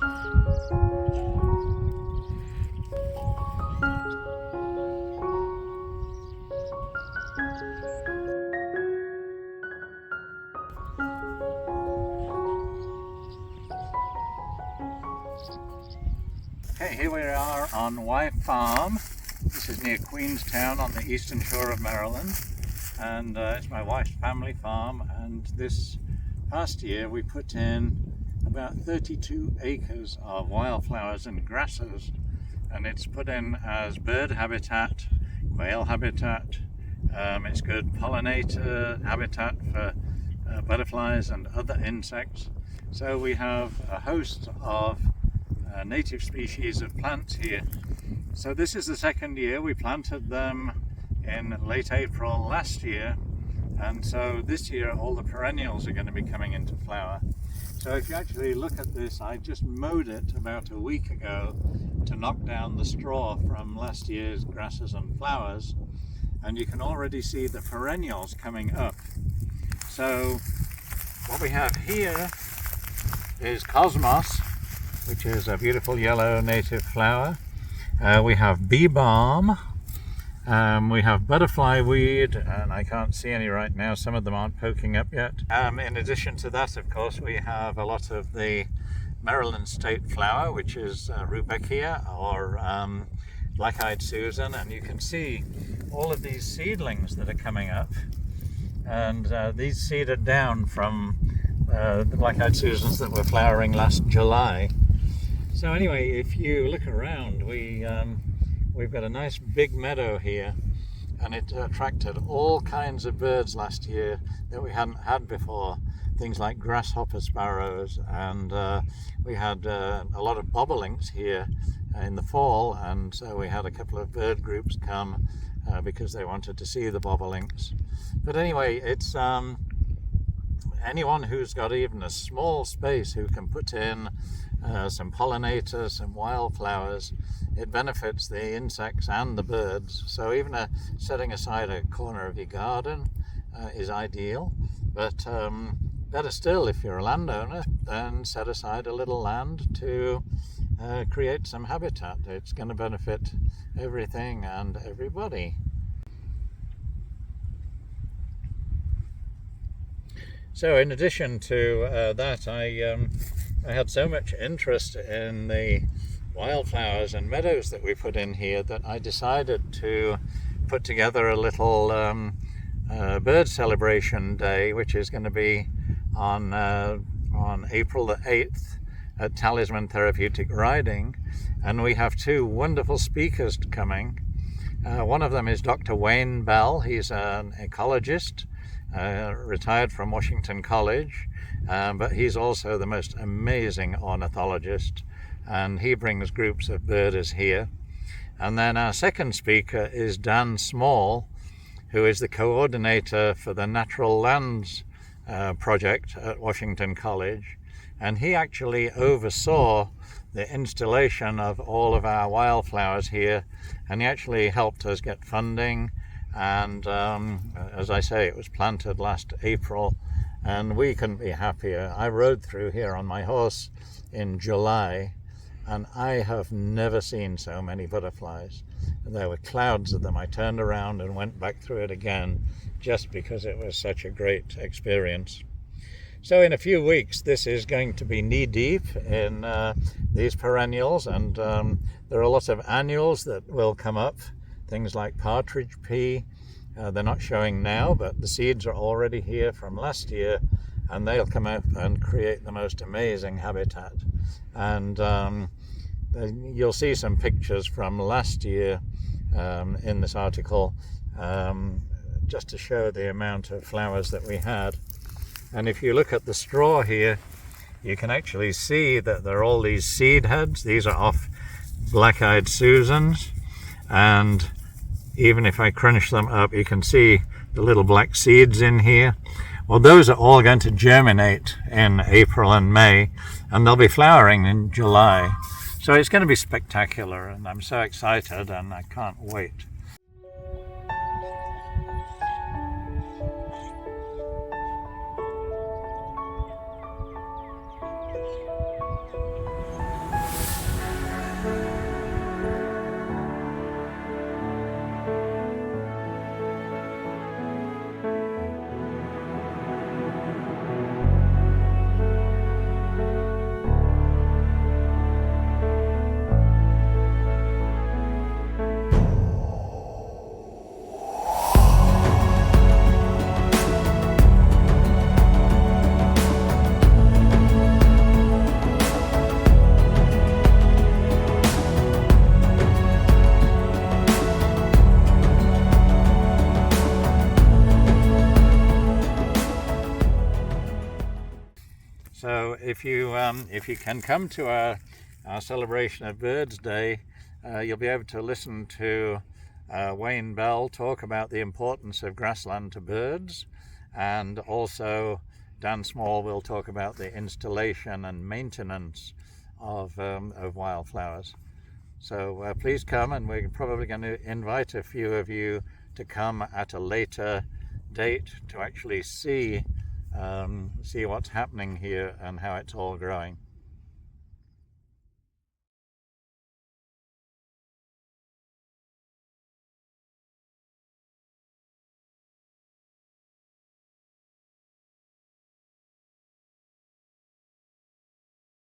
Okay, here we are on Wye Farm. This is near Queenstown on the eastern shore of Maryland, and it's my wife's family farm. And this past year we put in about 32 acres of wildflowers and grasses, and it's put in as bird habitat, quail habitat. It's good pollinator habitat for butterflies and other insects. So we have a host of native species of plants here. So this is the second year. We planted them in late April last year, and so this year all the perennials are going to be coming into flower. So if you actually look at this, I just mowed it about a week ago to knock down the straw from last year's grasses and flowers, and you can already see the perennials coming up. So what we have here is cosmos, which is a beautiful yellow native flower. We have bee balm, we have butterfly weed, and I can't see any right now, some of them aren't poking up yet. In addition to that, of course, we have a lot of the Maryland state flower, which is Rudbeckia, or black-eyed Susan, and you can see all of these seedlings that are coming up, and these seeded down from the black-eyed Susans that were flowering last July. So anyway, if you look around, we've got a nice big meadow here, and it attracted all kinds of birds last year that we hadn't had before. Things like grasshopper sparrows, and we had a lot of bobolinks here in the fall, and so we had a couple of bird groups come because they wanted to see the bobolinks. But anyway, it's anyone who's got even a small space who can put in some pollinators, some wildflowers, it benefits the insects and the birds. So even setting aside a corner of your garden is ideal, but better still, if you're a landowner, then set aside a little land to create some habitat. It's going to benefit everything and everybody. So in addition to that, I had so much interest in the wildflowers and meadows that we put in here that I decided to put together a little bird celebration day, which is going to be on April the 8th at Talisman Therapeutic Riding, and we have two wonderful speakers coming. One of them is Dr. Wayne Bell. He's an ecologist, retired from Washington College, but he's also the most amazing ornithologist, and he brings groups of birders here. And then our second speaker is Dan Small, who is the coordinator for the Natural Lands project at Washington College, and he actually oversaw the installation of all of our wildflowers here, and he actually helped us get funding. And as I say, it was planted last April, and we couldn't be happier. I rode through here on my horse in July, and I have never seen so many butterflies. There were clouds of them. I turned around and went back through it again just because it was such a great experience. So in a few weeks, this is going to be knee-deep in these perennials, and there are lots of annuals that will come up, things like partridge pea. They're not showing now, but the seeds are already here from last year, and they'll come up and create the most amazing habitat. And you'll see some pictures from last year in this article, just to show the amount of flowers that we had. And if you look at the straw here, you can actually see that there are all these seed heads. These are off black-eyed Susans, and even if I crunch them up, you can see the little black seeds in here. Well, those are all going to germinate in April and May, and they'll be flowering in July. So it's going to be spectacular, and I'm so excited, and I can't wait. if you can come to our celebration of Birds Day, you'll be able to listen to Wayne Bell talk about the importance of grassland to birds, and also Dan Small will talk about the installation and maintenance of wildflowers. So please come, and we're probably going to invite a few of you to come at a later date to actually see what's happening here and how it's all growing.